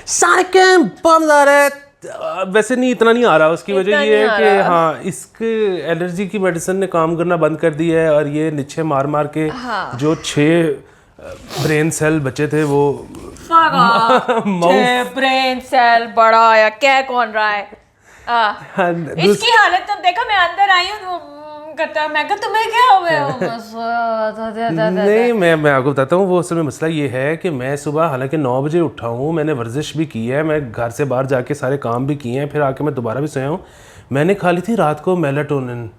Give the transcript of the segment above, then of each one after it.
सारे कैंप बम आ रहा है। वैसे नहीं, इतना नहीं आ रहा। उसकी वजह ये है कि हाँ, इसके एलर्जी की मेडिसिन ने काम करना बंद कर दिया है और ये नीचे मार मार के जो 6 ब्रेन सेल बचे थे वो ब्रेन सेल बड़ा आया, क्या कौन रहा है इसकी हालत तो देखो। मैं अंदर आई हूँ करता मैं कहा तुम्हें क्या हुआ? नहीं, मैं आपको बताता हूँ। वो असल में मसला ये है कि मैं सुबह हालांकि 9 बजे उठा हूँ, मैंने वर्जिश भी की है, मैं घर से बाहर जाके सारे काम भी किए हैं, फिर आके मैं दोबारा भी सोया हूँ। मैंने खा ली थी रात को मेलाटोनिन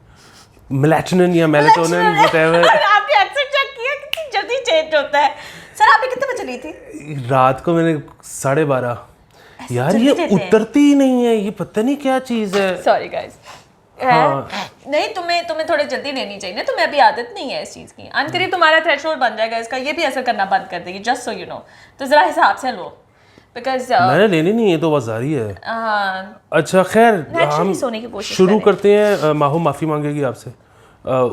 या मेलाटोनिन व्हाटएवर। आपने एक्सेंट चेक किया कितनी जल्दी चेंज होता है? सर आपने कितने बजे ली थी? रात को मैंने 12:30। यार ये उतरती ही नहीं है, ये पता नहीं क्या चीज़ है। Sorry guys. नहीं, तुम्हें थोड़ी जल्दी लेनी चाहिए ना, तुम्हें अभी आदत नहीं है इस चीज़ की। अनकरीब तुम्हारा थ्रेशोल्ड बन जाएगा इसका, ये भी असर करना बंद कर देगी, जस्ट सो यू नो। तो ज़रा हिसाब से लो, बिकॉज मैंने लेनी नहीं है तो बाजारी है। अच्छा खैर, हम सोने की कोशिश शुरू करते हैं। माहू माफ़ी मांगेगी आपसे।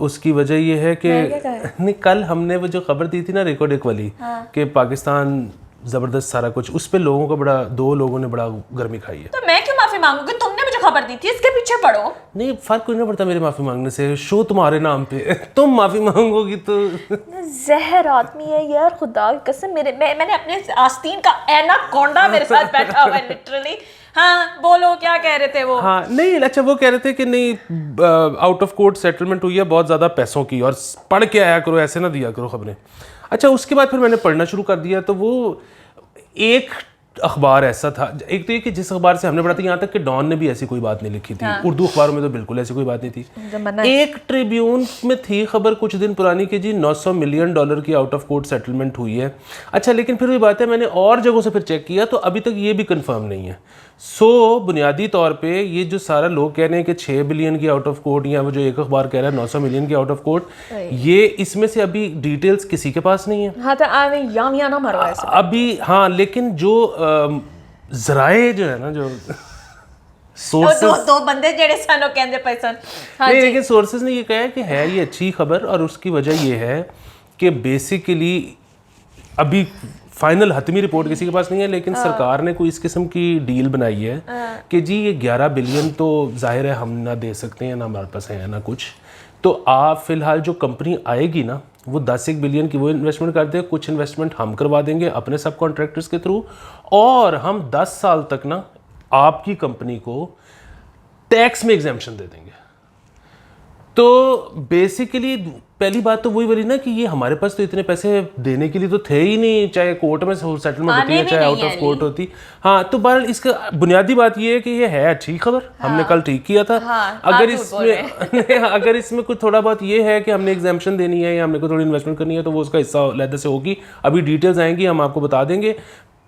उसकी वजह ये है कि नहीं, कल हमने वो जो खबर दी थी ना रिकॉर्डिक वाली कि पाकिस्तान ज़बरदस्त सारा कुछ, उस पे लोगों को 2 लोगों ने बड़ा गर्मी खाई है। तो मैं क्यों माफ़ी मांगूंगी? तुमने मुझे खबर दी थी, इसके पीछे पड़ो। नहीं, फ़र्क कोई नहीं पड़ता मेरे माफ़ी मांगने से, शो तुम्हारे नाम पे। तुम माफ़ी मांगोगी तो जहर आदमी है यार, खुदा की कसम। मैंने अपने आस्तीन का एनाकोंडा मेरे साथ बैठा हुआ है लिटरली। हाँ बोलो, क्या कह रहे थे वो? हाँ नहीं, अच्छा वो कह रहे थे कि नहीं, आउट ऑफ कोर्ट सेटलमेंट हुई है बहुत ज़्यादा पैसों की, और पढ़ के आया करो, ऐसे ना दिया करो खबरें। अच्छा उसके बाद फिर मैंने पढ़ना शुरू कर दिया, तो वो एक अखबार ऐसा था, एक तो ये कि जिस अखबार से हमने पढ़ा था, यहाँ तक कि डॉन ने भी ऐसी कोई बात नहीं लिखी थी। उर्दू अखबारों में तो बिल्कुल ऐसी कोई बात नहीं थी। एक ट्रिब्यून में थी खबर कुछ दिन पुरानी कि जी $900 मिलियन की आउट ऑफ कोर्ट सेटलमेंट हुई है। अच्छा लेकिन फिर वही बात है, मैंने और जगहों से फिर चेक किया तो अभी तक ये भी कंफर्म नहीं है। बुनियादी तौर पे ये जो सारा लोग कह रहे हैं कि 6 बिलियन की आउट ऑफ कोर्ट, या वो जो एक अखबार कह रहा है 900 मिलियन की आउट ऑफ कोर्ट, ये इसमें से अभी डिटेल्स किसी के पास नहीं है। हाँ तो यामिया ना मारो ऐसे अभी। हाँ लेकिन जो ज़राए जो है ना, जो सोर्सेस, दो बंदे जेड़े सानो कहंदे पैसन। हाँ नहीं, लेकिन सोर्सेस ने ये कहा है कि है ये अच्छी खबर, और उसकी वजह ये है कि बेसिकली अभी फाइनल हतमी रिपोर्ट किसी के पास नहीं है, लेकिन सरकार ने कोई इस किस्म की डील बनाई है कि जी ये 11 बिलियन तो जाहिर है हम ना दे सकते हैं, ना हमारे पास है ना कुछ, तो आप फिलहाल जो कंपनी आएगी ना वो 10 बिलियन की वो इन्वेस्टमेंट कर दे, कुछ इन्वेस्टमेंट हम करवा देंगे अपने सब कॉन्ट्रैक्टर्स के थ्रू, और हम 10 साल तक ना आपकी कंपनी को टैक्स में एग्जेम्पशन दे देंगे। तो बेसिकली पहली बात तो वही बोली ना कि ये हमारे पास तो इतने पैसे देने के लिए तो थे ही नहीं, चाहे कोर्ट में सेटलमेंट होती है चाहे आउट ऑफ कोर्ट होती। हाँ तो बहरहाल इसका बुनियादी बात ये है कि ये है अच्छी खबर। हमने कल ठीक किया था। अगर इसमें कुछ थोड़ा बहुत ये है कि हमने एग्जाम्पशन देनी है या हमने को थोड़ी इन्वेस्टमेंट करनी है तो वो उसका हिस्सा अलग से होगी। अभी डिटेल्स आएंगी, हम आपको बता देंगे।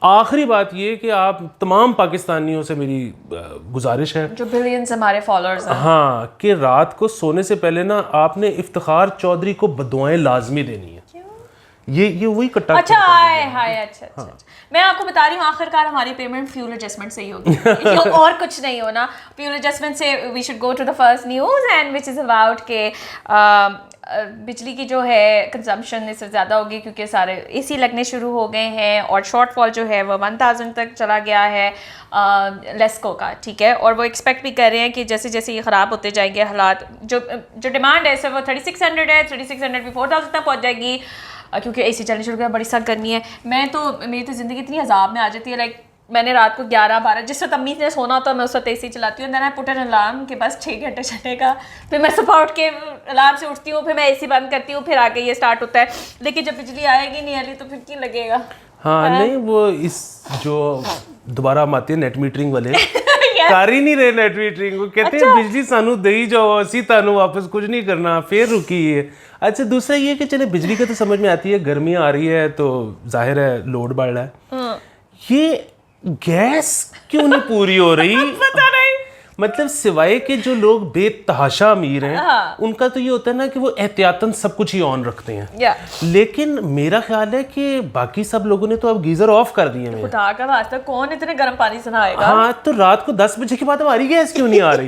आखिरी बात ये कि आप तमाम पाकिस्तानियों से मेरी गुजारिश है, जो बिलियंस हमारे फॉलोअर्स हैं, हाँ, कि रात को सोने से पहले ना आपने इफ्तिखार चौधरी को बद्दुआएं लाजमी देनी है। ये वही कट्टा। अच्छा अच्छा। मैं आपको बता रही हूँ, आखिरकार हमारी पेमेंट फ्यूल एडजस्टमेंट से ही होगी और कुछ नहीं होना। फ्यूल एडजस्टमेंट से we should go to the first news and which is about के बिजली की जो है कंजम्पशन इससे ज़्यादा होगी क्योंकि सारे एसी लगने शुरू हो गए हैं और शॉर्टफॉल जो है वो 1000 तक चला गया है लेस्को का, ठीक है। और वो एक्सपेक्ट भी कर रहे हैं कि जैसे जैसे ये ख़राब होते जाएंगे हालात, जो डिमांड है सिर्फ वो 3600 है, 3600 भी 4000 तक पहुँच जाएगी क्योंकि एसी चलने शुरू हो गया, बड़ी सख्त गर्मी है। मेरी तो ज़िंदगी इतनी अजाब में आ जाती है, लाइक मैंने रात को 11-12 जिस वक्त अम्मी ने सोना होता है मैं उस वक्त एसी चलाती हूँ। Then I put an alarm के बस 6 घंटे चलेगा, फिर मैं सुबह उठ के अलार्म से उठती हूँ, फिर मैं एसी बंद करती हूँ, फिर आके ये स्टार्ट होता है। लेकिन जब बिजली आएगी नहीं आली तो फिर क्यों लगेगा। हाँ नहीं, वो इस जो दोबारा हम आते हैं नेट मीटरिंग वाले कर ही नहीं रहे नेट मीटरिंग, वो कहते हैं बिजली सानू दे ही जाओ, असी तानू वापस कुछ नहीं करना, फिर रुकी है। अच्छा दूसरा ये कि चले बिजली का तो समझ में आती है, गर्मियाँ आ रही है तो जाहिर है लोड बढ़ रहा है, ये गैस क्यों नहीं पूरी हो रही पता नहीं। मतलब सिवाय के जो लोग बेतहाशा अमीर हैं उनका तो ये होता है ना कि वो एहतियातन सब कुछ ही ऑन रखते हैं, लेकिन मेरा ख्याल है कि बाकी सब लोगों ने तो अब गीजर ऑफ कर दिए हैं। खुदा का वास्ता कौन इतने गर्म पानी से नहाएगा। हाँ तो रात को 10 बजे के बाद हमारी गैस क्यों नहीं आ रही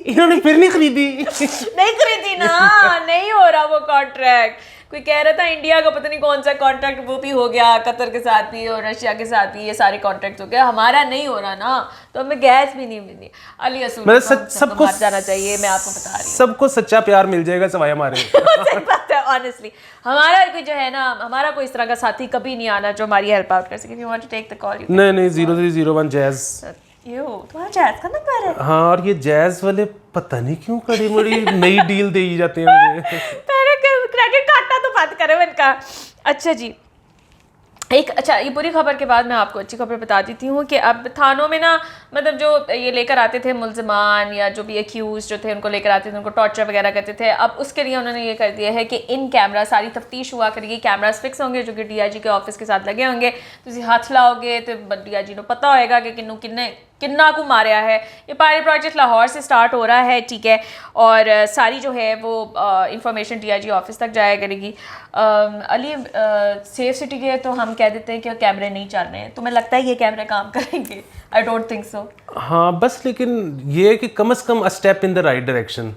इन्होंने फिर नहीं खरीदी नहीं खरीदी ना नहीं हो रहा वो कॉन्ट्रैक्ट। कोई कह रहा था इंडिया का पता नहीं कौन सा कॉन्ट्रैक्ट वो भी हो गया, कतर के साथ भी और रशिया के साथ भी, ये सारे कॉन्ट्रैक्ट हो गया, हमारा नहीं हो रहा ना, तो हमें गैस भी नहीं मिली। अली असूल मतलब सबको मर जाना चाहिए, मैं आपको बता रही हूँ। सबको सच्चा प्यार मिल जाएगा सिवाय हमारे। सही बात है, ऑनेस्टली हमारा कोई जो है ना, हमारा कोई इस तरह का साथी कभी नहीं आना जो हमारी हेल्प आउट कर सके। If you want to take the call, नहीं 0301 जैज। यो तुम्हारा जैज का नंबर है? हाँ, और ये जैज वाले पता नहीं क्यों कड़ी मुड़ी नई डील दे जाते हैं मुझे। पहले क्रेडिट काटना तो बात करो इनका। अच्छा जी, अच्छा ये बुरी खबर के बाद मैं आपको अच्छी खबर बता देती हूँ कि अब थानों में ना, मतलब जो ये लेकर आते थे मुल्ज़िमान या जो भी एक्यूज जो थे उनको लेकर आते थे, उनको टॉर्चर वगैरह करते थे, अब उसके लिए उन्होंने ये कर दिया है कि इन कैमरा सारी तफ्तीश हुआ करेगी, कैमरास फिक्स होंगे जो कि DIG के ऑफिस के साथ लगे होंगे। तुम हाथ लाओगे तो DIG को पता होएगा कि किन्ना को मारिया है। ये पायलट प्रोजेक्ट लाहौर से स्टार्ट हो रहा है, ठीक है, और सारी जो है वो इंफॉर्मेशन DIG ऑफिस तक जाया करेगी। अली सेफ सिटी के तो हम कह देते हैं कि कैमरे नहीं चल रहे हैं, तुम्हें लगता है ये कैमरे काम करेंगे? I don't think so. हाँ बस, लेकिन ये है कि कम से कम a step in the right direction.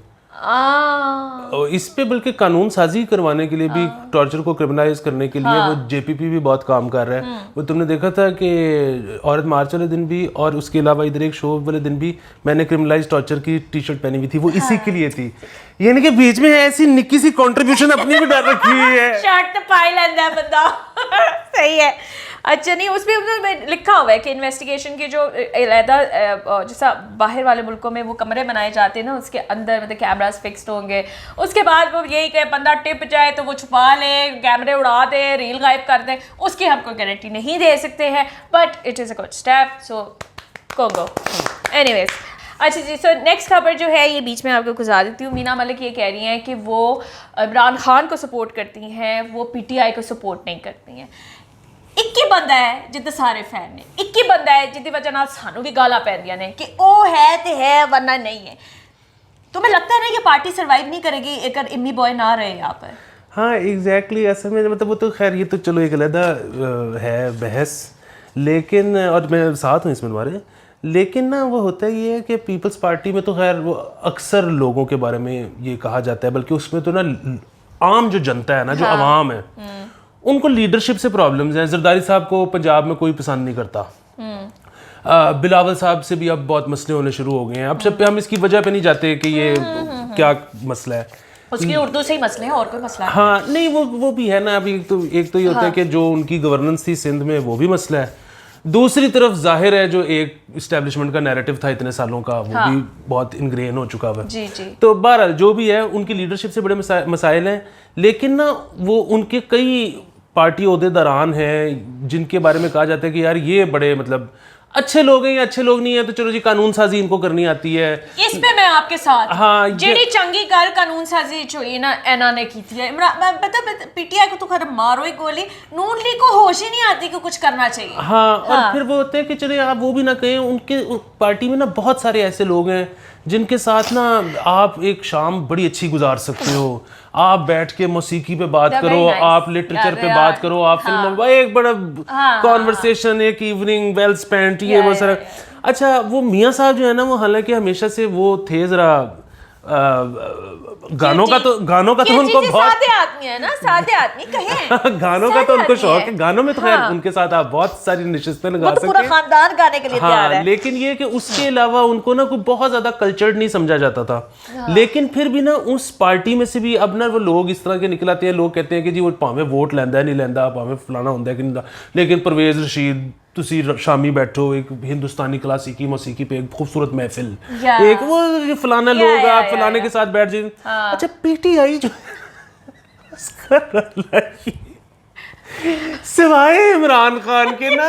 इस पे बल्कि कानून साजी करवाने के लिए भी, टॉर्चर को क्रिमिनलाइज करने के लिए वो JPP भी बहुत काम कर रहा है। वो तुमने देखा था कि औरत मार्च वाले दिन भी और उसके अलावा इधर एक शो वाले दिन भी मैंने क्रिमिनलाइज टॉर्चर की टी-शर्ट पहनी हुई थी, वो इसी के लिए थी। यानी कि बीच में ऐसी निक्की सी कंट्रीब्यूशन अपनी भी डाल रखी हुई है। शर्ट तो पाई लेंदा है बंदा। सही है। अच्छा नहीं, उस पर लिखा हुआ है कि इन्वेस्टिगेशन की जो अलहदा जैसा बाहर वाले मुल्कों में वो कमरे बनाए जाते हैं ना, उसके अंदर मतलब कैमरास फिक्स्ड होंगे, उसके बाद वो यही कि बंदा टिप जाए तो वो छुपा ले, कैमरे उड़ा दे, रील गायब कर दे, उसकी हम कोई गारंटी नहीं दे सकते हैं, but it is a good step, so go. Anyways, अच्छा जी, सो नेक्स्ट खबर जो है ये बीच में आपको गुजार देती हूँ। मीना मलिक ये कह रही हैं कि वो इमरान खान को सपोर्ट करती हैं, वो PTI को सपोर्ट नहीं करती हैं। एक ही बंदा है जिद्दे सारे फैन ने, एक ही बंदा है जिद्दी वजह नाल सानू भी गालां पैंदियां ने कि ओ है ते है वरना नहीं है। तुम्हें लगता है ना कि पार्टी सर्वाइव नहीं करेगी अगर इम्मी बॉय ना रहे यहाँ पर? हाँ एग्जैक्टली, असल में मतलब वो तो खैर ये तो चलो एक अलग है बहस, लेकिन और मैं साथ हूँ इसमें तुम्हारे, लेकिन ना वो होता ही है कि पीपल्स पार्टी में तो खैर वो अक्सर लोगों के बारे में ये कहा जाता है, बल्कि उसमें तो ना आम जो जनता है ना, जो आवाम है, उनको लीडरशिप से प्रॉब्लम्स हैं। जरदारी साहब को पंजाब में कोई पसंद नहीं करता, बिलावल साहब से भी अब बहुत मसले होने शुरू हो गए हैं। अब सब पे हम इसकी वजह पे नहीं जाते कि ये क्या मसला है, उसकी उर्दू से ही मसले हैं और कोई मसला है? हाँ नहीं, वो भी है ना। अभी एक तो ये होता है कि जो उनकी गवर्नेंस थी सिंध में वो भी मसला है, दूसरी तरफ जाहिर है जो एक इस्टेब्लिशमेंट का नैरेटिव था इतने सालों का वो भी बहुत इनग्रेन हो चुका हुआ है। जी जी। तो बहरहाल जो भी है उनकी लीडरशिप से बड़े मसाइल हैं, लेकिन ना वो उनके कई पार्टी ओहदेदारान हैं जिनके बारे में कहा जाता है कि यार ये बड़े मतलब अच्छे लोग हैं या अच्छे लोग नहीं है, तो चलो जी कानून साजी इनको करनी आती है। इसमें मैं आपके साथ, हाँ, जेडी चंगी गल कानून साजी जो ये ना एना ने की थी। पता PTI को तो खैर मारो ही गोली, नून लीग को होश ही नहीं आती कि कुछ करना चाहिए। हाँ, और फिर वो होते हैं कि चले आप वो भी ना कहें, उनके पार्टी में ना बहुत सारे ऐसे लोग हैं जिनके साथ ना आप एक शाम बड़ी अच्छी गुजार सकते हो, आप बैठ के मौसीकी पे बात करो, आप लिटरेचर पे बात करो, आप फिल्म एक बड़ा कॉन्वर्सेशन, एक इवनिंग वेल स्पेंट, ये बहुत सारा। अच्छा वो मियाँ साहब जो है ना, वो हालांकि हमेशा से वो थे जरा गानों का तो उनको बहुत सादे आदमी है ना, सादे आदमी कहें गानों का तो उनको शौक है, गानों में तो खैर उनके साथ आप बहुत सारी नशिस्तें लगा सकते हैं, पूरा खानदान गाने के लिए तैयार है। लेकिन ये कि उसके अलावा उनको ना कोई बहुत ज्यादा कल्चर्ड नहीं समझा जाता था। लेकिन फिर भी ना उस पार्टी में से भी अब ना वो लोग इस तरह के निकल आते हैं, लोग कहते हैं कि जी वो भावें वोट लैंदा है नहीं लैंदा, भावें फलाना होंदा है कि नहीं, लेकिन परवेज रशीद तुसी शामी बैठो एक हिंदुस्तानी क्लासिकी मौसीकी पे एक खूबसूरत महफिल, एक वो फलाना लोग आप फलाने के साथ बैठ जाए। अच्छा PTI जो सिवाय इमरान खान के ना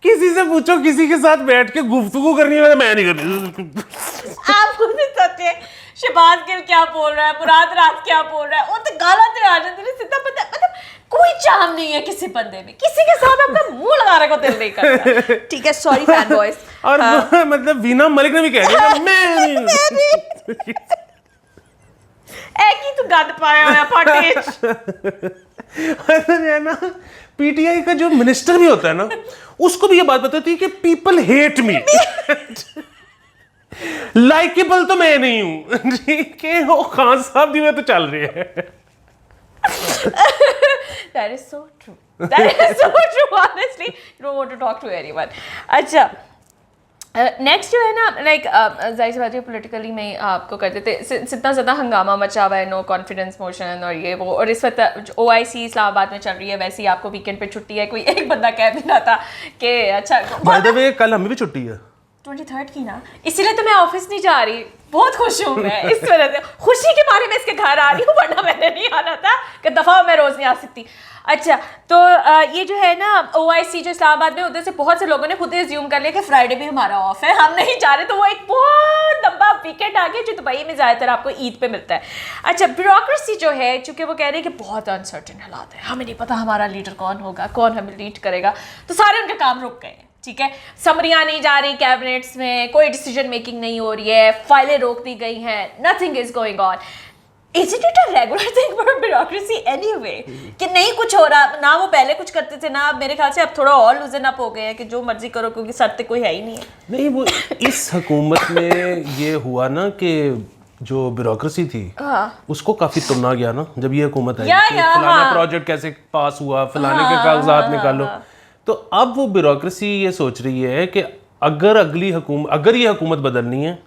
किसी से पूछो किसी के साथ बैठ के गुफ्तगू करनी है, मैं नहीं करनी। आप खुद भी सोचिए शहबाज गिल क्या बोल रहा है, मुराद राज क्या बोल रहा है, वो तो गाला तो आ जाती है सीधा। मतलब कोई चाम नहीं है किसी बंदे में, किसी के साथ आपका मुंह लगाने को दिल नहीं करता। ठीक है, सॉरी फैन बॉयज। और मतलब वीना मलिक ने भी कह दिया मैं एक ही तो गंद पाया हुआ पार्टी है ना। PTI का जो मिनिस्टर भी होता है ना, उसको भी ये बात बताती है कि पीपल हेट मी, लाइकेबल तो मैं नहीं हूं, ठीक है। वो खान साहब दी में तो चल रही है। That is so true. That is so true. Honestly, you don't want to talk to anyone. अच्छा, नेक्स्ट जो है ना, लाइक जाहिर सी बात है पोलिटिकली में आपको कहते थे इतना ज़्यादा हंगामा मचा हुआ है, नो कॉन्फिडेंस मोशन और ये वो, और इस वक्त OIC इस्लामाबाद में चल रही है, वैसे ही आपको वीकेंड पे छुट्टी है, कोई एक बंदा कह भी रहा था कि अच्छा बाय द वे कल हमें भी छुट्टी है 23rd की ना, इसीलिए तो मैं ऑफिस नहीं जा रही, बहुत खुश हूँ मैं इस वजह से, खुशी के बारे में इसके घर आ रही हूँ, वरना मैंने नहीं आना था कि दफ़ा मैं रोज़ नहीं आ सकती। अच्छा, तो ये जो है ना OIC जो इस्लामाबाद में होते से बहुत से लोगों ने खुद ही एज्यूम कर लिया कि फ्राइडे भी हमारा ऑफ है, हम नहीं जा रहे, तो वो एक बहुत लंबा वीकेंड आ गया जो दुबई में ज़्यादातर आपको ईद पे मिलता है। अच्छा, ब्यूरोक्रेसी जो है, चूँकि वो कह रहे हैं कि बहुत अनसर्टेन हालात है, हमें नहीं पता हमारा लीडर कौन होगा, कौन हमें लीड करेगा, तो सारे उनके काम रुक गए हैं। ठीक है, समरियाँ नहीं जा रही कैबिनेट्स में, कोई डिसीजन मेकिंग नहीं हो रही है, फाइलें रोक दी गई हैं, nothing is going on. Isn't it a regular thing for bureaucracy anyway? कि नहीं कुछ हो रहा ना, वो पहले कुछ करते थे ना, अब मेरे ख्याल से अब थोड़ा और लूजन अप हो गए हैं कि जो मर्जी करो क्योंकि सर पे कोई है ही नहीं है। नहीं, वो इस हुकूमत में ये हुआ ना कि जो ब्यूरोक्रेसी थी उसको काफी तुमना गया ना जब ये हुकूमत आई कि फलाना प्रोजेक्ट कैसे पास हुआ, फलाने के कागजात निकालो। तो अब वो ब्यूरोक्रेसी ये सोच रही है कि अगर ये हुकूमत बदलनी है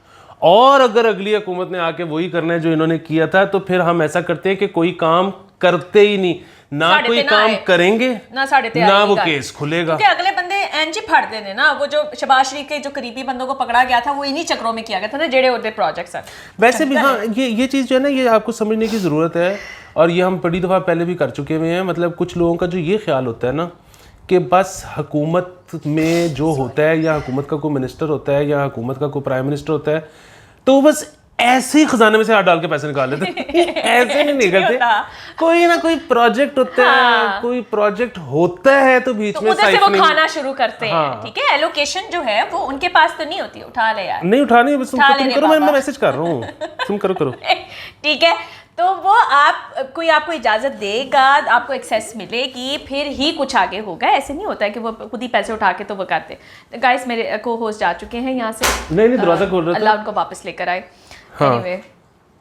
और अगर अगली हुकूमत ने आके वही करना है जो इन्होंने किया था, तो फिर हम ऐसा करते हैं कि कोई काम करते ही नहीं, ना कोई काम करेंगे ना वो केस खुलेगा, क्योंकि अगले बंदे एनजी फाड़ देने ना। वो जो शहबाज शरीफ के जो करीबी बंदों को पकड़ा गया था वो इन्हीं चक्रों में किया गया था ना, जेड़े होते प्रोजेक्ट्स हैं। वैसे भी हाँ, ये चीज़ जो है ना, ये आपको समझने की ज़रूरत है, और ये हम बड़ी दफ़ा पहले भी कर चुके हुए हैं। मतलब कुछ लोगों का जो ये ख्याल होता है ना कि बस हुकूमत में जो होता है, या हुकूमत का कोई मिनिस्टर होता है, या हुकूमत का कोई प्राइम मिनिस्टर होता है, तो बस ऐसे ही खजाने में से हाथ डाल के पैसे निकाल लेते ऐसे नहीं निकलते, कोई ना कोई प्रोजेक्ट होता है, कोई प्रोजेक्ट होता है तो बीच में उधर से वो खाना शुरू करते हैं। ठीक है, एलोकेशन जो है वो उनके पास तो नहीं होती, उठा ले यार, नहीं उठानी, बस तुम करो, मैं मैसेज कर रहा हूँ, तुम करो ठीक है, तो वो कोई आपको इजाज़त देगा, आपको एक्सेस मिलेगी, फिर ही कुछ आगे होगा। ऐसे नहीं होता है कि वो खुद ही पैसे उठा के तो वो करते। गाइस, मेरे को होस्ट जा चुके हैं यहाँ से, नहीं दरवाजा खोल रहा था, अल्लाह उनको वापस लेकर आए। एनीवे,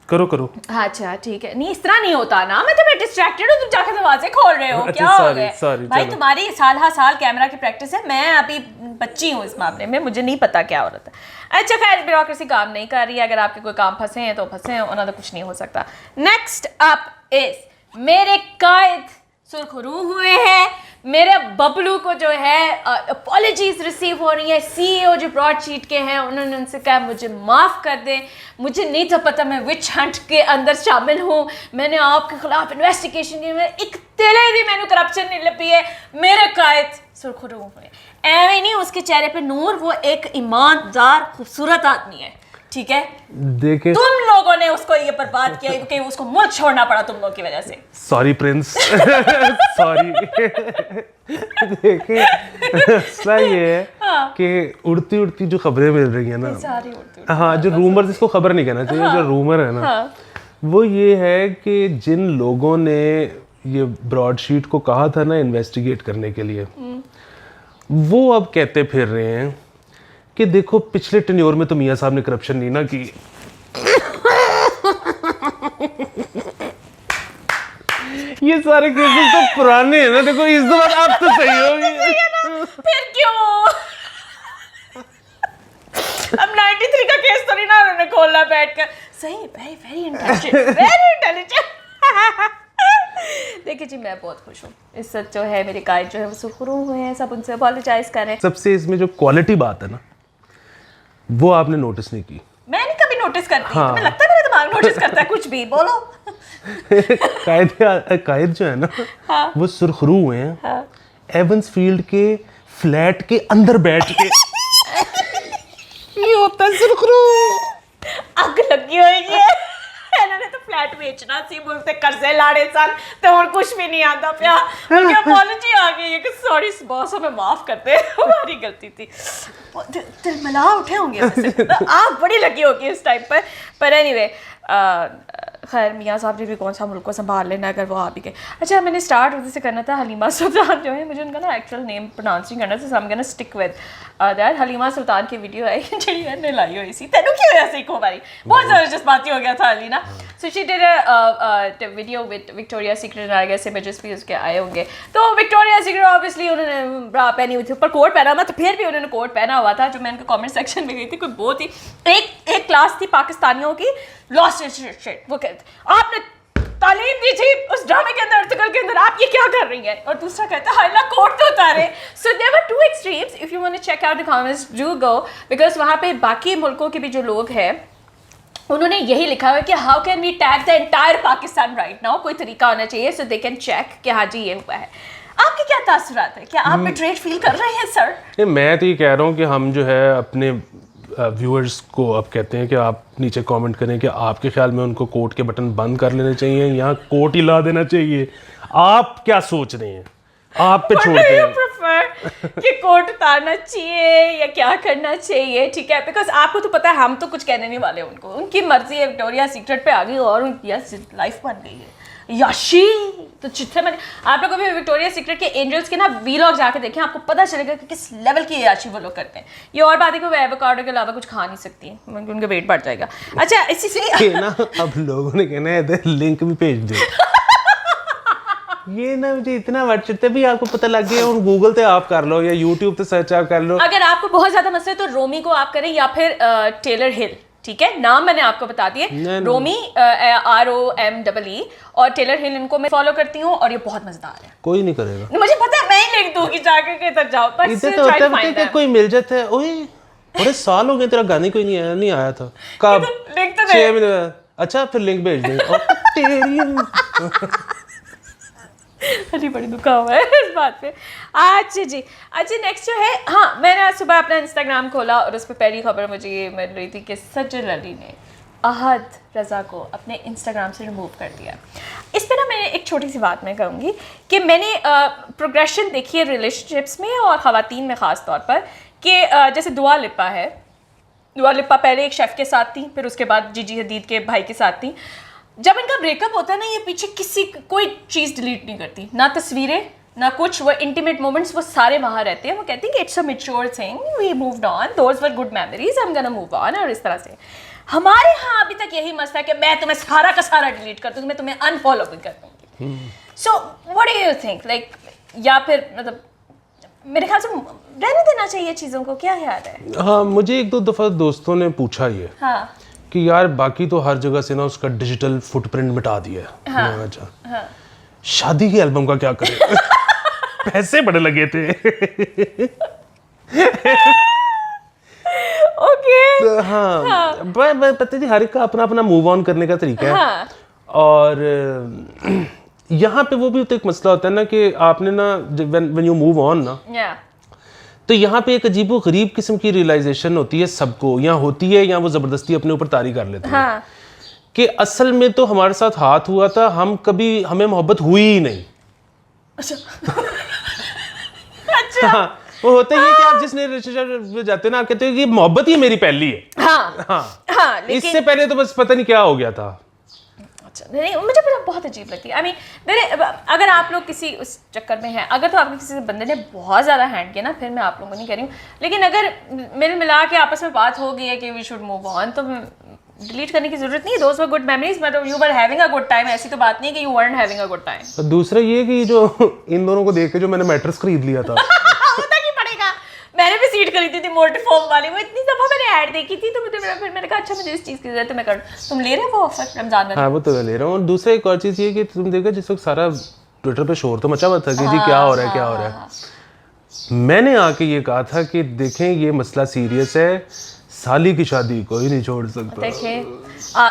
करो हाँ, अच्छा ठीक है, नहीं इस तरह नहीं होता ना, मैं तुम्हें डिस्ट्रैक्टेड हूँ, तुम जाके दरवाजे खोल रहे हो, क्या हो गया भाई? तुम्हारी साल कैमरा की प्रैक्टिस है, मैं अभी बच्ची हूँ इस मामले में, मुझे नहीं पता क्या हो रहा था। अच्छा खैर, ब्यूरोक्रेसी काम नहीं कर रही है, अगर आपके कोई काम फंसे हैं तो फंसे हैं, उन्होंने कुछ नहीं हो सकता। नेक्स्ट अप इज मेरे कायद सुरखरू हुए हैं, मेरे बबलू को जो है अपॉलॉजीज रिसीव हो रही है। CEO जो ब्रॉडशीट के हैं उन्होंने उनसे कहा मुझे माफ़ कर दें, मुझे नहीं था पता मैं विच हंट के अंदर शामिल हूँ, मैंने आपके खिलाफ इन्वेस्टिगेशन की, मैं एक तेले भी मैंने करप्शन नहीं लपी है। मेरे कायद सुरखरू हुए, ऐਵੇਂ नहीं उसके चेहरे पे नूर, वो एक ईमानदार खूबसूरत आदमी है। ठीक है, देखे तुम लोगों ने उसको ये बर्बाद किया कि उसको मुल्क छोड़ना पड़ा तुम लोगों की वजह से। सॉरी प्रिंस सॉरी देखे सही है कि उड़ती जो खबरें मिल रही है ना, हाँ जो रूमर, इसको खबर नहीं कहना चाहिए, जो रूमर है ना, वो ये है कि जिन लोगों ने ये ब्रॉडशीट को कहा था ना इन्वेस्टिगेट करने के लिए, वो अब कहते फिर रहे हैं कि देखो पिछले टेन्योर में तो मियां साहब ने करप्शन नहीं ना की। ये सारे केसेस तो पुराने हैं ना, देखो इस बार आप तो सही होगी। फिर क्यों? अब 93 का केस तो नहीं ना उन्होंने खोला बैठकर। सही, वेरी इंटेलिजेंट। देखिए जी, मैं बहुत खुश हूँ, इस सच जो है मेरे कायद जो है वो सुरखरू हुए हैं, सब उनसे अपॉलोजाइज करें। सबसे इसमें जो क्वालिटी बात है ना, वो आपने नोटिस नहीं की। मैंने कभी नोटिस करती, हाँ। तुम्हें लगता है मेरा दिमाग नोटिस करता है कुछ भी? बोलो। कायद जो है ना, हाँ। वो सुरखरू हुए हैं, हाँ। एवंस फील्ड के फ्लैट के अंदर बैठ के ये होता है सुरखरू। अग लगी हुई है, इन्होंने तो फ्लैट बेचना सी, बोलते कर्जे लाड़े सन, तो और कुछ भी नहीं आता पिया। उनकी अपॉलॉजी आ गई है कि सॉरी बॉस, हमें माफ कर दे, हमारी गलती थी। तिलमिला उठे होंगे वैसे, आग बड़ी लगी होगी इस टाइम पर एनीवे खैर मियाँ साहब ने भी कौन सा मुल्क को संभाल लेना अगर वो आ भी गए। अच्छा मैंने स्टार्ट उधर से करना था, हलीमा सुल्तान जो है, मुझे उनका ना एक्चुअल नेम प्रोनाउंस नहीं करना, so I am gonna stick with that. Halima Sultan की वीडियो आई जी मैंने लाई हुई सी तेनू की वजह से एक बारी बहुत ज़बरदस्त बात हो गया था अली ना। So she did a video with Victoria Secret, आ गया इमेजेस भी उसके आए होंगे। तो विक्टोरिया सीक्रेट ऑब्वियसली उन्होंने ब्रा पहनी हुई थी, ऊपर कोट पहना हुआ, तो फिर भी उन्होंने कोट पहना हुआ था। जो मैं उनके कमेंट सेक्शन में गई थी, कोई बहुत ही एक क्लास थी पाकिस्तानियों की, लॉस्ट शिट, वो कहते आपने तालीम दी थी उस ड्रामे के अंदर, आर्टिकल के अंदर, आप ये क्या कर रही हैं? और दूसरा कहता है हाइला कोट तो उतारे। So there were two extremes, if you want to check out the comments do go, because वहाँ पे बाकी मुल्कों के भी जो लोग हैं उन्होंने यही लिखा हुआ है कि how can we tag the entire Pakistan right now, कोई तरीका होना चाहिए सो दे कैन चेक कि हाँ जी ये हुआ है। आपके क्या तासुरात है, क्या आप बिट्रेड फील कर रहे हैं सर? मैं तो ये कह रहा हूँ कि हम जो है अपने व्यूअर्स को अब कहते हैं कि आप नीचे कमेंट करें कि आपके ख्याल में उनको कोर्ट के बटन बंद कर लेने चाहिए या कोर्ट हिला देना चाहिए। आप क्या सोच रहे हैं, आप पे छोड़ते हैं। प्रेफर कि कोट उतारना चाहिए या क्या करना चाहिए? ठीक है, बिकॉज आपको तो पता है हम तो कुछ कहने नहीं वाले उनको, उनकी मर्जी है, विक्टोरिया सीक्रेट पे आ गई और उनकी लाइफ बन गई है याशी। तो जितने मैंने आप लोगों को भी विक्टोरिया सीक्रेट के एंजल्स के ना वीलॉग जाके देखें, आपको पता चलेगा कि किस लेवल की याशी वो लोग करते हैं। ये और बात है कि वो एवोकाडो के अलावा कुछ खा नहीं सकती, उनका वेट बढ़ जाएगा। अच्छा इसी से ना अब लोगों ने कहना है इधर लिंक भी भेज दो। ये ना मुझे इतना व्हाट्सएप पे भी आपको पता लग गया, और गूगल पे आप कर लो या यूट्यूब पे सर्च आप कर लो। अगर आपको बहुत ज्यादा मसला है तो रोमी को आप करें या फिर टेलर हिल, ठीक है, नाम मैंने आपको बता दिए, रोमी ROMEE और टेलर हिल, इनको मैं फॉलो करती हूँ और ये बहुत मजेदार है। कोई नहीं करेगा, मुझे पता है, मैं ही लिख दूंगी जाके के इधर जाओ, पर इधर तो होता है कि कोई मिल जाता है। ओए बड़े साल हो गए तेरा गाने कोई नहीं आया था, कब? लिख तो 6 महीने। अच्छा फिर लिंक भेज देंगे। अरे बड़ी दुखा हुआ है इस बात पे। अच्छा जी, अच्छा नेक्स्ट जो है, हाँ मैंने आज सुबह अपना इंस्टाग्राम खोला और उस पर पहली खबर मुझे ये मिल रही थी कि सज्जद अली ने अहद रज़ा को अपने इंस्टाग्राम से रिमूव कर दिया। इस पर ना मैं एक छोटी सी बात मैं कहूँगी कि मैंने प्रोग्रेशन देखी है रिलेशनशिप्स में और ख़वातीन में ख़ास तौर पर, कि जैसे दुआ लिपा है, दुआ लिपा पहले एक शेफ़ के साथ थी, फिर उसके बाद जीजी हदीद के भाई के साथ थी। जब इनका ब्रेकअप होता है ना, ये पीछे किसी कोई चीज़ डिलीट नहीं करती, ना तस्वीरें ना कुछ, वो इंटीमेट मोमेंट्स वो सारे वहाँ रहते हैं। वो कहती हैं कि it's a mature thing, we moved on, those were good memories, I am gonna move on. और इस तरह से हमारे यहाँ अभी तक यही मसला है कि मैं तुम्हें सारा का सारा डिलीट कर दूँगी, मैं तुम्हें अनफॉलो भी कर दूँगी। So what do you think, like, या फिर मतलब मेरे ख्याल से रहने देना चाहिए चीज़ों को, क्या ख्याल है? हाँ, मुझे 1-2 दफ़ा दोस्तों ने पूछा ये, हाँ, कि यार बाकी तो हर जगह से ना उसका डिजिटल फुटप्रिंट मिटा दिया है। हाँ, अच्छा, हाँ, शादी की एल्बम का क्या करें? पैसे बड़े लगे थे। ओके, तो हाँ, पता नहीं हर एक का अपना अपना मूव ऑन करने का तरीका है। हाँ, और यहाँ पे वो भी तो एक मसला होता है ना कि आपने ना व्हेन यू मूव ऑन ना, तो यहाँ पे एक अजीबो गरीब किस्म की रियलाइजेशन होती है सबको, यहाँ होती है, यहाँ वो ज़बरदस्ती अपने ऊपर तारी कर लेते हैं। हाँ, कि असल में तो हमारे साथ हाथ हुआ था, हमें मोहब्बत हुई ही नहीं। अच्छा। अच्छा। हाँ, वो होता ही है कि आप जिस नए रिलेशनशिप में जाते हैं ना, आप कहते हो कि मोहब्बत ही मेरी पहली है। हाँ, हाँ, हाँ, इससे पहले तो बस पता नहीं क्या हो गया था। अच्छा, नहीं मुझे बहुत अजीब लगती है। आई मीन अगर आप लोग किसी उस चक्कर में हैं, अगर तो आपके किसी बंदे ने बहुत ज़्यादा हैंड किया ना, फिर मैं आप लोगों को नहीं कह रही हूँ, लेकिन अगर मिल मिला के आपस में बात हो गई है कि वी शुड मूव ऑन, तो डिलीट करने की जरूरत नहीं है। दोस्त वर गुड मेमोरीज, मतलब you were having a good time, ऐसी तो बात नहीं है कि you weren't having a good time. दूसरा ये कि जो इन दोनों को देख के जो मैंने मैट्रेस खरीद लिया था, मैंने भी सीट खरीदी थी मोटिफॉर्म वाली, वो इतनी दफा मैंने ऐड देखी थी, तो फिर मैंने कहा अच्छा मुझे इस चीज़ की जरूरत है, मैं कर, तुम ले रहे हो वो ऑफर रमजान में? हाँ, वो तो मैं ले रहा हूँ। और दूसरा एक और चीज़ ये कि तुम देखो जिस वक्त सारा ट्विटर पे शोर तो मचा हुआ था कि जी क्या हो रहा है, क्या हो रहा है, मैंने आके ये कहा था कि देखें ये मसला सीरियस है, साली की शादी कोई नहीं छोड़ सकता। देखें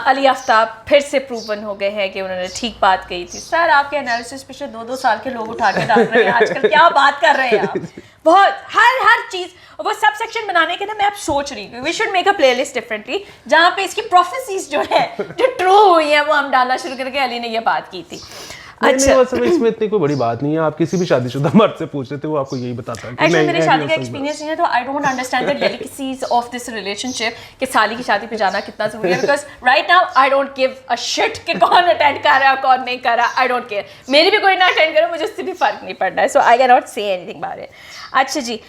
अली आफ्ताब फिर से प्रूवन हो गए हैं कि उन्होंने ठीक बात कही थी। सर आपके एनालिसिस पिछले 2-2 साल के लोग उठा के डाल रहे हैं आजकल, क्या बात कर रहे हैं आप? बहुत हर चीज़, वो सब सेक्शन बनाने के ना मैं अब सोच रही हूँ we should make a playlist differently, जहाँ पे इसकी प्रोफेसीज जो है जो ट्रू हुई है वो हम डालना शुरू करके। अली ने ये बात की थी। नहीं, वो सब इसमें इतनी कोई बड़ी बात नहीं है। आप किसी भी शादीशुदा मर्द से पूछ लेते हो, आपको यही बताता है कि एक्चुअली मेरे शादी का नहीं, एक्सपीरियंस नहीं है, तो I don't understand the delicacies of this relationship कि साली की शादी पे जाना कितना जरूरी है, because right now I don't give a shit कि कौन अटेंड कर रहा है कौन नहीं कर रहा, आई डोंट केयर। मेरी भी कोई ना अटेंड करे, मुझे उससे भी फर्क नहीं पड़ना है, so I can not say anything about it. अच्छा जी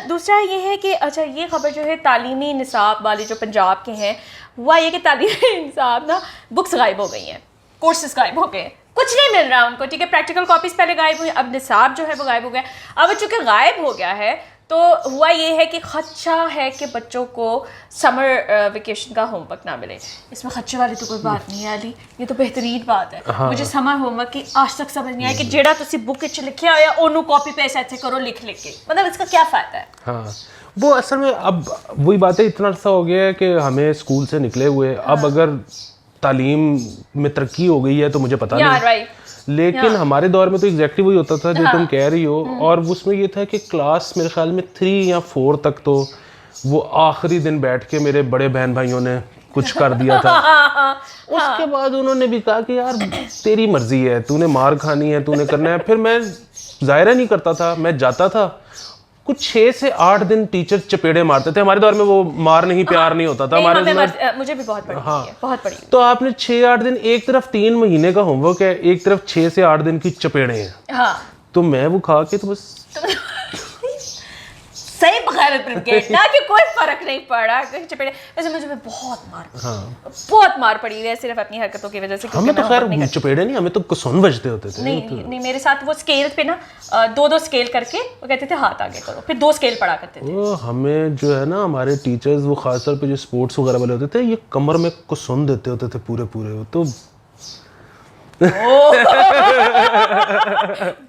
दूसरा ये है कि अच्छा ये खबर जो है तालीमी निसाब वाली जो पंजाब के हैं, हुआ ये कि तालीमी निसाब ना बुक्स गायब हो गई हैं, कोर्सेज गायब हो गए, कुछ नहीं मिल रहा उनको, ठीक है। प्रैक्टिकल कॉपीज पहले गायब हुई, अब निसाब जो है वो गायब हो गया। अब चूंकि गायब हो गया है तो हुआ ये है कि खदशा है कि बच्चों को समर वेकेशन का होमवर्क ना मिले। इसमें खदशे वाली तो कोई बात नहीं है अली, ये तो बेहतरीन बात है। हाँ। मुझे समर होमवर्क की आज तक समझ नहीं आया कि जेड़ा तुसी बुक च लिखिया होया ओनू कॉपी पेस्ट ऐसे करो लिख के, मतलब इसका क्या फ़ायदा है? हाँ वो असल में अब वही बात है, इतना अर्सा हो गया है कि हमें स्कूल से निकले हुए, अब अगर तालीम में तरक्की हो गई है तो मुझे पता नहीं, राइट। लेकिन हमारे दौर में तो एग्जैक्टली वही होता था जो तुम कह रही हो। और उसमें ये था कि क्लास मेरे ख्याल में 3 या 4 तक तो वो आखिरी दिन बैठ के मेरे बड़े बहन भाइयों ने कुछ कर दिया था। उसके बाद उन्होंने भी कहा कि यार तेरी मर्जी है, तूने मार खानी है, तूने करना है। फिर मैं ज़ाहिर नहीं करता था, मैं जाता था, कुछ 6 से 8 दिन टीचर चपेड़े मारते थे। हमारे दौर में वो मार नहीं प्यार नहीं होता था हमारे मुझे भी बहुत पड़ी है, बहुत पड़ी। तो आपने 6-8 दिन, एक तरफ 3 महीने का होमवर्क है, एक तरफ 6 से 8 दिन की चपेड़े हैं। हाँ। तो मैं वो खा के तो बस सही बगैर ब्रिगेड ना कि कोई फर्क नहीं पड़ा चपेड़े। वैसे मुझे बहुत मार बहुत मार पड़ी है सिर्फ अपनी हरकतों की वजह से। हमें तो खैर चपेड़े नहीं, हमें तो कुसन बजते होते थे। नहीं मेरे साथ वो स्केल पे ना 2-2 स्केल करके वो कहते थे हाथ आगे करो, फिर 2 स्केल पढ़ा करते थे। वो हमें जो है ना हमारे टीचर्स वो खासतौर पे जो स्पोर्ट्स वगैरह वाले होते थे, ये कमर में कुसन देते होते थे पूरे तो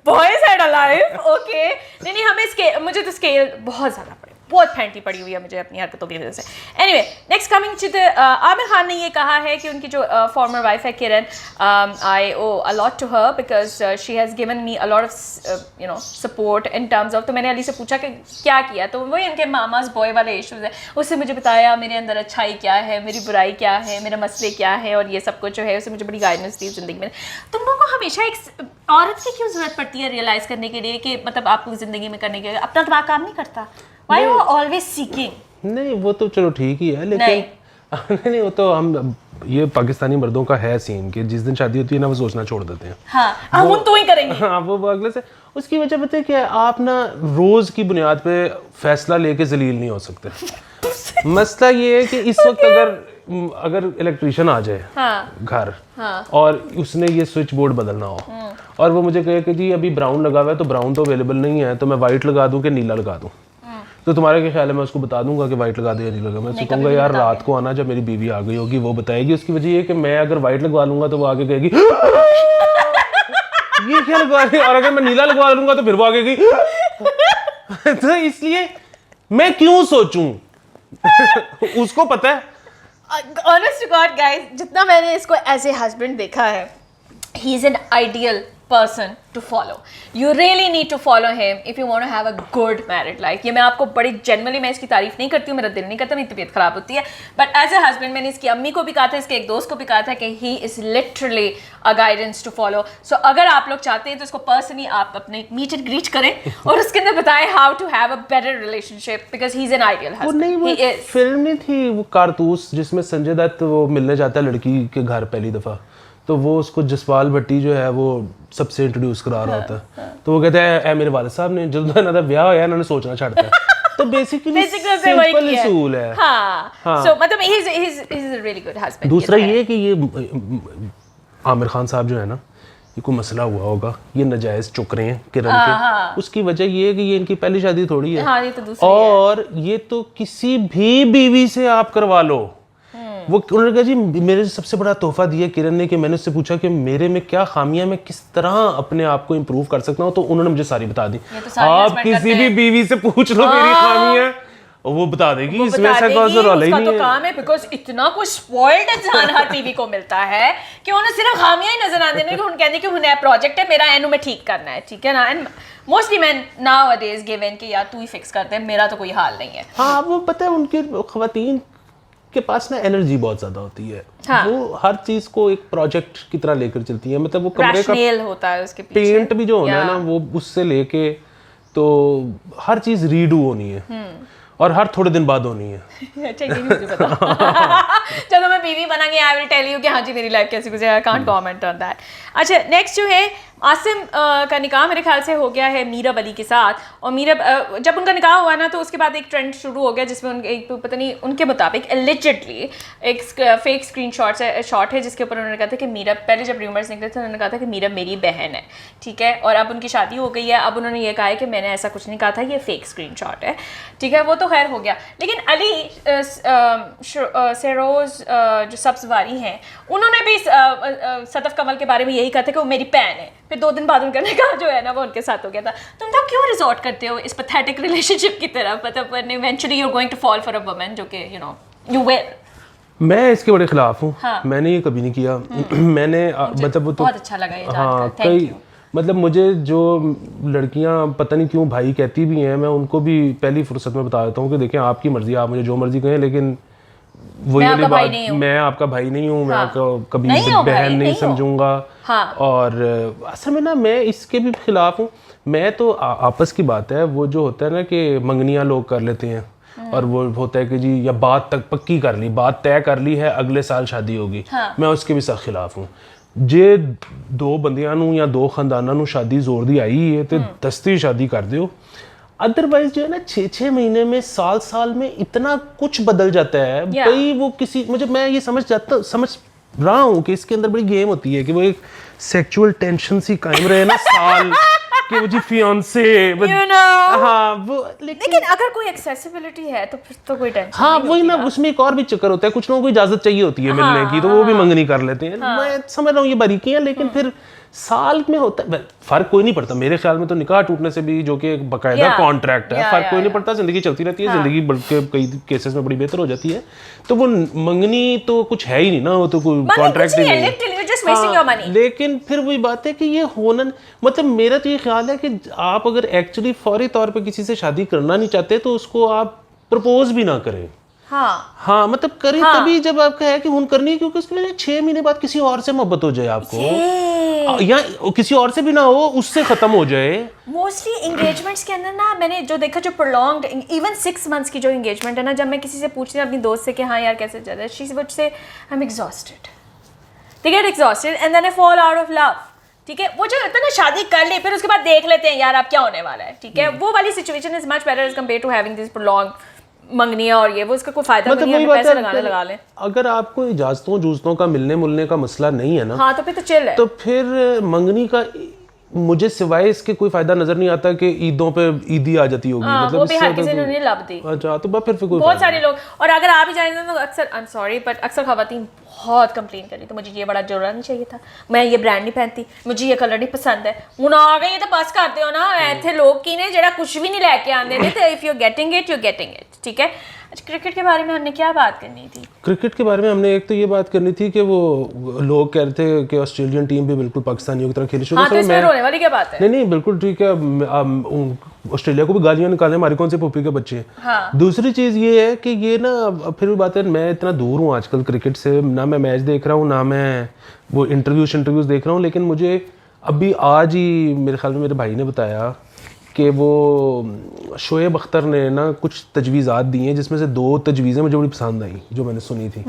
boys had a life okay. नहीं हमें स्केल, मुझे तो स्केल बहुत ज़्यादा पड़ी, बहुत फैंटी पड़ी हुई है मुझे अपनी हरकतों की वजह से। Anyway next coming to the Aamir Khan ने ये कहा है कि उनकी जो फॉर्मर वाइफ है Kiran, I owe a lot to her because she has given me a lot of you know support in terms of. तो मैंने अली से पूछा कि क्या किया, तो वही उनके मामाज बॉय वाले इशूज़ है, उससे मुझे बताया मेरे अंदर अच्छाई क्या है, मेरी बुराई क्या है, मेरे मसले क्या है, और ये सब कुछ जो है उससे मुझे बड़ी गाइडेंस दी ज़िंदगी में। तुम लोगों को हमेशा एक औरत की क्यों ज़रूरत पड़ती है रियलाइज़ करने के लिए कि मतलब आपको ज़िंदगी में करने के लिए अपना दिमाग काम नहीं करता? Why you are always seeking? नहीं वो तो चलो ठीक ही है, लेकिन नहीं वो तो हम ये पाकिस्तानी मर्दों का है सीन कि जिस दिन शादी होती है ना वो सोचना छोड़ देते हैं। हाँ, हम तो ही करेंगे। हाँ वो अगले से उसकी वजह पता है क्या, आप ना रोज की बुनियाद पे फैसला लेके जलील नहीं हो सकते। मसला ये है कि इस वक्त अगर इलेक्ट्रिशियन आ जाए घर और उसने ये स्विच बोर्ड बदलना हो और वो मुझे कहे कि जी अभी ब्राउन लगा हुआ है तो ब्राउन तो अवेलेबल नहीं है, तो मैं वाइट लगा दूं कि नीला लगा दूं, तो तुम्हारे क्या ख्याल है मैं उसको बता दूंगा कि वाइट लगा दे या नीला लगा? मैं कहूँगा यार रात को आना जब मेरी बीवी आ गई होगी वो बताएगी। उसकी वजह ये कि मैं अगर वाइट लगवा लूंगा तो वो आगे कहेगी ये क्या लगवा रही है, और अगर मैं नीला लगवा लूंगा तो फिर वो आगे कहेगी तो इसलिए मैं क्यों सोचूं उसको पता है। Honest to God guys, जितना मैंने इसको एज ए हस्बैंड देखा है, he is an ideal person to follow. You really need to follow him if you want to have a good married life. ये मैं आपको बड़ी जनरली मैं इसकी तारीफ नहीं करती हूँ, मेरा दिल नहीं करता, मेरी तबीयत खराब होती है, बट एज ए हस्बैंड मैंने इसकी अम्मी को भी कहा था, इसके एक दोस्त को भी कहा था कि he is literally a guidance to follow. So अगर आप लोग चाहते हैं तो इसको पर्सनली आप अपने मीट एंड ग्रीट करें और उसके अंदर बताएं how to have a better relationship because he is an ideal husband. वो नहीं वो फिल्म नहीं थी वो कारतूस जिसमें संजय दत्त वो मिलने जाता है लड़की के घर पहली दफा, तो वो उसको जसपाल भट्टी जो है वो सबसे इंट्रोड्यूस करा रहा होता है, तो वो कहते हैं मेरे वाले साहब ने जब इन्होंने ब्याह होया इन्होंने सोचना छाड़ता है तो बेसिकली सिंपल उसूल है। हाँ सो मतलब he is a really good husband. दूसरा ये कि ये आमिर खान साहब जो है ना, ये कोई मसला हुआ होगा, ये नजायज चुक रहे हैं किरण के, उसकी वजह ये है कि ये इनकी पहली शादी थोड़ी है। हाँ, ये तो दूसरी और ये तो किसी भी बीवी से आप करवा लो। वो उन्होंने कहा जी मेरे सबसे बड़ा तोहफा दिया किरण ने कि मैंने उससे पूछा कि मेरे में क्या खामियां, मैं किस तरह अपने आप को इम्प्रूव कर सकता हूँ, तो उन्होंने मुझे सारी बता दी। तो आप किसी भी बीवी से पूछ लो मेरी खामियां वो बता देगी, इसमें ऐसा कोई रोल ही नहीं है। तो काम है बिकॉज़ इतना कोई स्पॉइल्ड इंसान हर बीवी को मिलता है कि उन्हें सिर्फ खामियां ही नजर आने कि उन कहने कि उन्हें प्रोजेक्ट है मेरा एनु में ठीक करना है, ठीक है ना। And mostly man nowadays given कि यार तू ही फिक्स कर दे, मेरा तो कोई हाल नहीं है। हाँ वो पता है उनकी ख्वातीन के पास ना एनर्जी बहुत ज्यादा होती है। हाँ। वो हर चीज को एक प्रोजेक्ट की तरह लेकर चलती है। मतलब वो कमरे का रैशनल होता है उसके पीछे, पेंट भी जो होना है ना, वो उससे लेके तो हर चीज रीडू होनी है और हर थोड़े दिन बाद होनी है। अच्छा, ये भी मुझे पता। चलो मैं बीवी बनांगी, आई विल टेल यू कि हाँ जी मेरी लाइफ कैसी गुजरी, I can't comment on that. अच्छा, नेक्स्ट जो है आसिम का निकाह मेरे ख्याल से हो गया है मीरब अली के साथ, और मीरब जब उनका निकाह हुआ ना तो उसके बाद एक ट्रेंड शुरू हो गया जिसमें एक पता नहीं उनके मुताबिक एलिजिडली एक फेक स्क्रीन शॉट है जिसके ऊपर उन्होंने कहा था कि मीरब, पहले जब र्यूमर्स निकले थे उन्होंने कहा था कि मीरब मेरी बहन है, ठीक है, और अब उनकी शादी हो गई है। अब उन्होंने ये कहा है कि मैंने ऐसा कुछ नहीं कहा था, ये फेक स्क्रीन शॉट है, ठीक है, वो तो खैर हो गया। लेकिन अली सरोज जो सब्ज़वारी हैं, उन्होंने भी सदफ कमल के बारे में यही कहा था कि वो मेरी बहन है। फिर 2 दिन बाद उनका निकाह जो है ना वो उनके साथ हो गया था। तुम तो क्यों रिजॉर्ट करते हो इस पैथेटिक रिलेशनशिप की तरफ, मतलब eventually you are going to fall for a woman जो कि यू विल। मैं इसके बड़े खिलाफ हूँ। हाँ। मैंने ये कभी नहीं किया। मैंने मतलब वो तो बहुत अच्छा लगा ये जानकर, हाँ, थैंक कई यू। मतलब मुझे जो लड़कियां पता नहीं क्यों भाई कहती भी हैं, मैं उनको भी पहली फुर्सत में बता देता हूँ कि देखें आपकी मर्जी, आप मुझे जो मर्जी कहें, लेकिन वही वाली बात, मैं आपका भाई नहीं हूँ, मैं आपका कभी बहन नहीं समझूंगा। और असल में ना मैं इसके भी खिलाफ हूँ। मैं तो आपस की बात है, वो जो होता है ना कि मंगनियाँ लोग कर लेते हैं और वो होता है कि जी या बात तक पक्की कर ली, बात तय कर ली है, अगले साल शादी होगी। मैं उसके भी सख्त खिलाफ हूँ। जे 2 बंदियां नू या 2 खानदानां नू शादी जोर दी आई है तो दस्ती शादी कर दियो। अदरवाइज जो है ना 6-6 महीने में, साल में इतना कुछ बदल जाता है भाई। वो किसी मैं ये समझ रहा हूँ कि इसके अंदर बड़ी गेम होती है कि वो एक सेक्सुअल टेंशन सी कायम रहे ना साल कि वो जी फियांसे हाँ वो, लेकिन अगर कोई एक्सेसिबिलिटी है तो फिर तो कोई टेंशन हाँ वही ना, उसमें एक और भी चक्कर होता है, कुछ लोगों को इजाजत चाहिए होती है मिलने की, तो वो भी मंगनी कर लेते हैं। मैं समझ रहा हूँ ये बारीकी है, लेकिन फिर साल में होता है फर्क कोई नहीं पड़ता मेरे ख्याल में। तो निकाह टूटने से भी, जो कि एक बाकायदा कॉन्ट्रैक्ट है, फर्क कोई नहीं पड़ता, जिंदगी चलती रहती है, जिंदगी बल्कि कई केसेस में बड़ी बेहतर हो जाती है। तो वो मंगनी तो कुछ है ही नहीं ना, वो तो कोई कॉन्ट्रैक्ट ही नहीं है। लेकिन फिर वही बात है कि ये होना, मतलब मेरा तो ये ख्याल है कि आप अगर एक्चुअली फौरी तौर पे किसी से शादी करना नहीं चाहते तो उसको आप प्रपोज भी ना करें। हाँ मतलब करें तभी जब आपका है कि उन करनी है, क्योंकि उसके लिए 6 महीने बाद किसी और से मोहब्बत हो जाए आपको, या किसी और से भी ना हो, उससे खत्म हो जाए। मोस्टली एंगेजमेंट्स के अंदर ना मैंने जो देखा, जो प्रोलॉन्ग्ड इवन 6 मंथ्स की जो एंगेजमेंट है ना, जब मैं किसी से पूछती हूँ अपनी दोस्त से कि हाँ यार कैसे चल रहा है, she would say I am exhausted, they get exhausted and then I fall out of love. ठीक है, वो जो होता है ना शादी कर ली फिर उसके बाद देख लेते हैं यार अब क्या होने वाला है, ठीक है, वो वाली situation is much better as compare to having this prolong मंगनिया, और ये वो इसका कोई फायदा नहीं है, पैसे लगाने लगा लें। अगर आपको इजाजतों जूजतों का मिलने का मसला नहीं है ना, हाँ तो फिर तो चिल है। तो फिर मंगनी का मुझे सिवाय इसके कोई फायदा नजर नहीं आता कि ईदों पे ईदी आ जाती होगी। मतलब वो भी हर किसी ने लब दी। अच्छा, तो फिर कोई बहुत सारे लोग, और अगर आप भी जाएंगे तो अक्सर, आई एम सॉरी बट अक्सर खवातीन बहुत कंप्लेन करी, तो मुझे ये बड़ा जोड़ा नहीं चाहिए था, मैं ये ब्रांड नहीं पहनती, मुझे ये कलर नहीं पसंद है, हूँ आ गई तो बस करते हो ना। ऐसे लोग की ने जरा कुछ भी नहीं लेके आते थे, तो इफ यू गेटिंग इट, ठीक है। अच्छा, क्रिकेट के बारे में हमने क्या बात करनी थी? क्रिकेट के बारे में हमने एक तो ये बात करनी थी कि वो लोग कह रहे थे कि ऑस्ट्रेलियन टीम भी बिल्कुल पाकिस्तानियों की तरह खेली शुरू। हाँ, तो इसमें रोने वाली क्या बात है? नहीं बिल्कुल ठीक है, ऑस्ट्रेलिया को भी गालियां निकालने, हमारी कौन से पुप्पी के बच्चे हैं। हाँ। दूसरी चीज़ ये है कि ये ना फिर भी बात है, मैं इतना दूर हूँ आजकल क्रिकेट से, ना मैं मैच देख रहा हूँ ना मैं वो इंटरव्यूज देख रहा हूँ, लेकिन मुझे अभी आज ही मेरे ख्याल में मेरे भाई ने बताया कि वो शोएब अख्तर ने ना कुछ तजवीज़ात दी हैं, जिसमें से 2 तजवीज़ें मुझे बड़ी पसंद आई जो मैंने सुनी थी।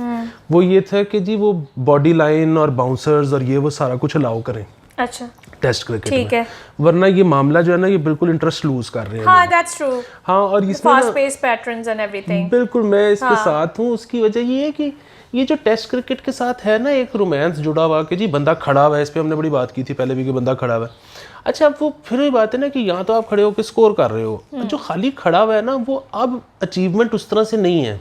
वो ये था कि जी वो बॉडी लाइन और बाउंसर्स और ये वो सारा कुछ अलाउ करें। अच्छा, टेस्ट क्रिकेट ठीक है, वरना ये मामला जो है ना ये बिल्कुल इंटरेस्ट लूज कर रहे हैं। हाँ, that's true। हाँ, और इसमें fast pace patterns and everything, बिल्कुल मैं इसके साथ हूँ। उसकी वजह ये है कि ये जो टेस्ट क्रिकेट के साथ है ना एक रोमांस जुड़ा हुआ कि जी बंदा खड़ा हुआ है, इस पर हमने बड़ी बात की थी पहले भी कि बंदा खड़ा हुआ है। अच्छा, वो फिर वही बात है ना कि यहाँ तो आप खड़े होकर स्कोर कर रहे हो, जो खाली खड़ा हुआ है ना वो अब अचीवमेंट उस तरह से नहीं है।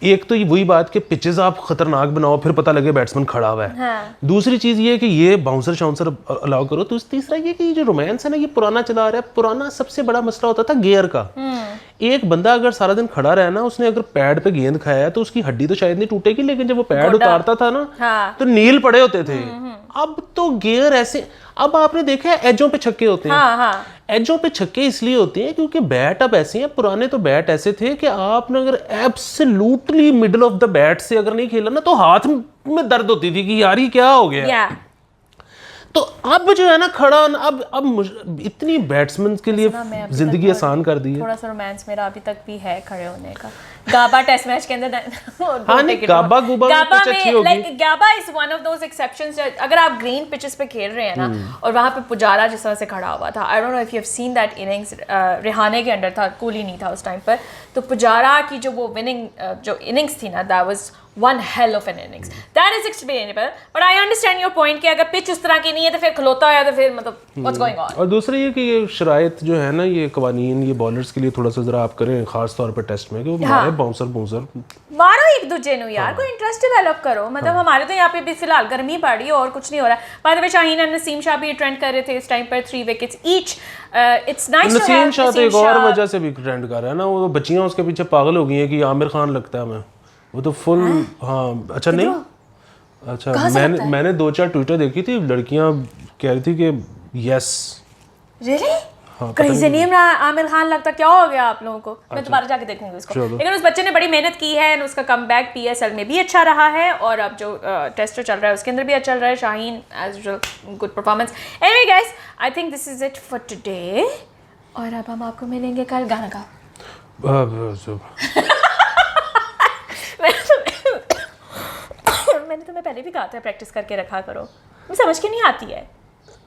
एक तो ये वही बात कि पिचेस आप खतरनाक बनाओ फिर पता लगे बैट्समैन खड़ा हुआ है। हाँ। दूसरी चीज़ ये है कि ये बाउंसर शाउंसर अलाउ करो। तो तीसरा ये कि ये जो रोमांस है ना ये पुराना चला आ रहा है। पुराना सबसे बड़ा मसला होता था गियर का। एक बंदा अगर सारा दिन खड़ा रहा ना, उसने अगर पैड पे गेंद खाया है तो उसकी हड्डी तो शायद नहीं टूटेगी, लेकिन जब वो पैड उतारता था ना तो नील पड़े होते थे। अब तो गियर ऐसे, अब आपने देखा है एजों पे छक्के होते हैं। हाँ हाँ एजों पे छक्के इसलिए होते हैं क्योंकि बैट अब ऐसे हैं, पुराने तो बैट ऐसे थे कि आपने अगर absolutely middle of the bat से अगर नहीं खेला ना तो हाथ में दर्द होती थी कि यार ये क्या हो गया। या तो अब जो है ना खड़ा इतनी बैट्समैन के लिए जिंदगी आसान कर दी है। थोड़ा सा रोमांस मेरा अभी तक भी है खड़े होने का। गाबा टेस्ट मैच के अंदर हाँ नहीं, गाबा गुबा में पिच अच्छी होगी। Like Gabba is one of those exceptions. अगर आप ग्रीन पिचेस पे खेल रहे हैं ना और वहां पे पुजारा जिस तरह से खड़ा हुआ था, I don't know if you have seen that innings, रिहाने के अंडर था, कोहली नहीं था उस टाइम पर, तो पुजारा की जो वो विनिंग जो इनिंग्स थी ना, that was one hell of an innings. That is explainable, but I understand your point कि अगर पिच उस तरह की नहीं है तो फिर खलोता है तो फिर मतलब what's going on। और दूसरा ये कि ये शराइत जो है ना, ये कवानीन ये बॉलर्स के लिए थोड़ा सा जरा आप करें खास तौर पर टेस्ट में कि वो मारे बाउंसर मारो एक दूसरे नु यार, कोई इंटरेस्ट डेवलप करो। मतलब हमारे तो यहाँ पे भी फिलहाल गर्मी पड़ रही है और कुछ नहीं हो रहा है। बाय द वे शाहीन और नसीम शाह भी ट्रेंड कर रहे थे इस टाइम पर 3 wickets each. It's nice to have Naseem Shah तो एक और वजह से भी ट्रेंड कर रहा है ना, वो बच्चियां उसके पीछे पागल हो गई हैं कि आमिर खान लगता है हमें, वो तो फुल हाँ अच्छा नहीं अच्छा मैंने 2-4 ट्विटर देखी थी, लड़कियां कह रही थी कि यस रियली कहीं से नहीं आमिर खान लगता। क्या हो गया आप लोगों को? मैं दोबारा जाके देखूंगी उसको। लेकिन उस बच्चे ने बड़ी मेहनत की है और उसका कमबैक पीएसएल में भी अच्छा रहा है और अब जो टेस्ट चल रहा है उसके अंदर भी अच्छा चल रहा है। Shaheen as usual good performance. Anyway guys, I think this is it for today और अब हम आपको मिलेंगे कल। गाना गाओ। मैंने तुम्हें पहले भी कहा था प्रैक्टिस करके रखा करो, मुझे समझ के नहीं आती है।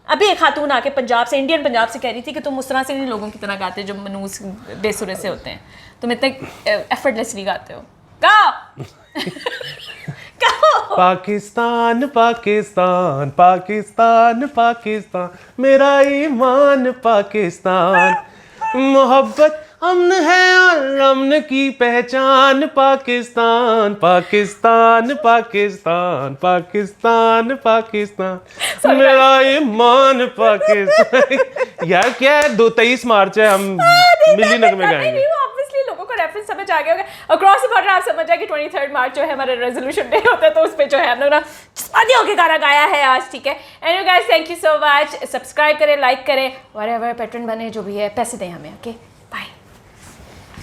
अभी एक खातून आके पंजाब से, इंडियन पंजाब से कह रही थी कि तुम उस तरह से नहीं लोगों की तरह गाते जो मनूस बेसुरे से होते हैं, तुम इतने एफर्टलेसली गाते हो। गाओ। गाओ। पाकिस्तान पाकिस्तान पाकिस्तान पाकिस्तान मेरा ईमान पाकिस्तान, मोहब्बत अमन है और अमन की पहचान पाकिस्तान पाकिस्तान पाकिस्तान पाकिस्तान पाकिस्तान मेरा ईमान पाकिस्तान। यार क्या है 23 मार्च है, हम मिली नगमे गाएंगे। ऑब्वियसली लोगों को रेफरेंस समझ आ गया होगा। अक्रॉस द बॉर्डर आप समझ जाए कि 23 मार्च जो है हमारा रेजोल्यूशन डे होता है, तो उस पे जो है हम लोग ना शादी होके गाना गाया है आज। ठीक है, anyway guys thank you so much. Subscribe करें, लाइक करें, व्हाटएवर, पैट्रन बने, जो भी है पैसे दें हमें। ओके।